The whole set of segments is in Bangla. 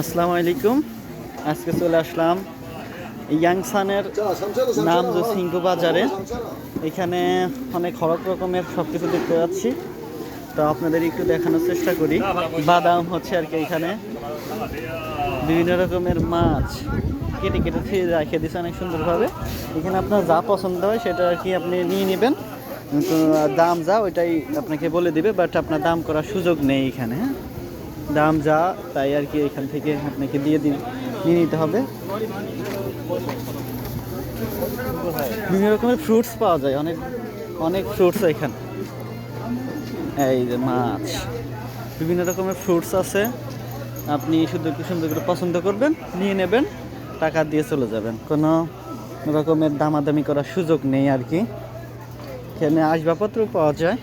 আসসালামু আলাইকুম। আজকে চলে আসলাম ইয়াংসানের নামজো সিংহ বাজারে। এখানে অনেক হরেক রকমের সব কিছু দেখতে পাচ্ছি, তো আপনাদের একটু দেখানোর চেষ্টা করি। বাদাম হচ্ছে আর কি, এখানে বিভিন্ন রকমের মাছ কেটে কেটে রেখে দিচ্ছে অনেক সুন্দরভাবে। এখানে আপনার যা পছন্দ হয় সেটা আর কি আপনি নিয়ে নেবেন, কিন্তু দাম যা ওইটাই আপনাকে বলে দিবে, বাট আপনার দাম করার সুযোগ নেই এখানে। হ্যাঁ, দাম যা তাই আর কি এখান থেকে আপনাকে নিয়ে নিতে হবে। বিভিন্ন রকমের ফ্রুটস পাওয়া যায়, অনেক অনেক ফ্রুটস এখানে। এই যে মাছ, বিভিন্ন রকমের ফ্রুটস আছে, আপনি শুধু একটু সুন্দর করে পছন্দ করবেন, নিয়ে নেবেন, টাকা দিয়ে চলে যাবেন। কোনো রকমের দামাদামি করার সুযোগ নেই আর কি। এখানে আসবাবপত্র পাওয়া যায়,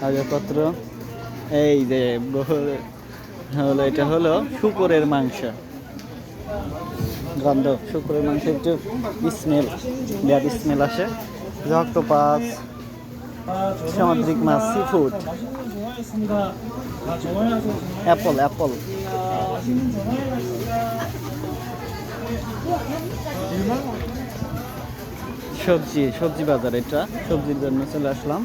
আসবাবপত্র। এই যে হলো, এটা হলো শুকরের মাংস, গন্ধ শুকরের মাংস, একটু স্মেল, ব্যাড স্মেল আসে। অক্টোপাস, সামুদ্রিক মাছ, সি ফুড, অ্যাপল অ্যাপল। সবজি বাজার, এটা সবজির জন্য চলে আসলাম।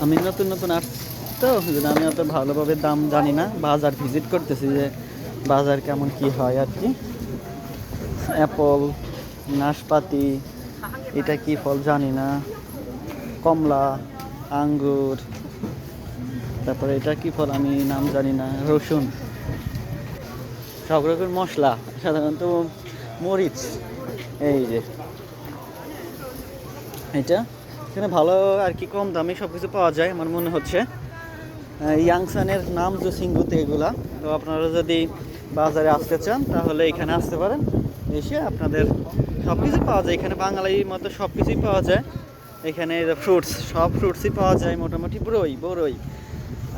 আমি নতুন আসছি তো, আমি অত ভালোভাবে দাম জানি না, বাজার ভিজিট করতেছি যে বাজার কেমন কি হয় আর কি। অ্যাপল, নাশপাতি, এটা কি ফল জানি না, কমলা, আঙ্গুর, তারপরে এটা কি ফল আমি নাম জানি না, রসুন, সব রকমের মশলা, সাধারণত মরিচ। এই যে এটা এখানে ভালো আর কি, কম দামে সব কিছু পাওয়া যায় আমার মনে হচ্ছে। ইয়াংসানের নাম যে সিঙ্গুতে এগুলা, তো আপনারা যদি বাজারে আসতে চান তাহলে এখানে আসতে পারেন, এসে আপনাদের সব কিছু পাওয়া যায় এখানে, বাঙালির মতো সব কিছুই পাওয়া যায় এখানে। ফ্রুটস, সব ফ্রুটসই পাওয়া যায় মোটামুটি। বড়ই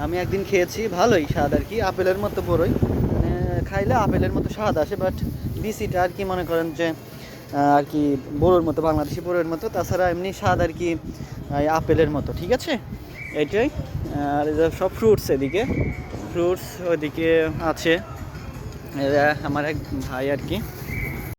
আমি একদিন খেয়েছি, ভালোই স্বাদ আর কি, আপেলের মতো বড়ই, মানে খাইলে আপেলের মতো স্বাদ আসে, বাট বিসিটা আর কি মনে করেন যে আর কি বড়োর মতো, বাংলাদেশি বড়োর মতো, তাছাড়া এমনি স্বাদ আর কি আপেলের মতো, ঠিক আছে এইটাই। আর সব ফ্রুটস, এদিকে ফ্রুটস ওইদিকে আছে, আমার এক ভাই আর কি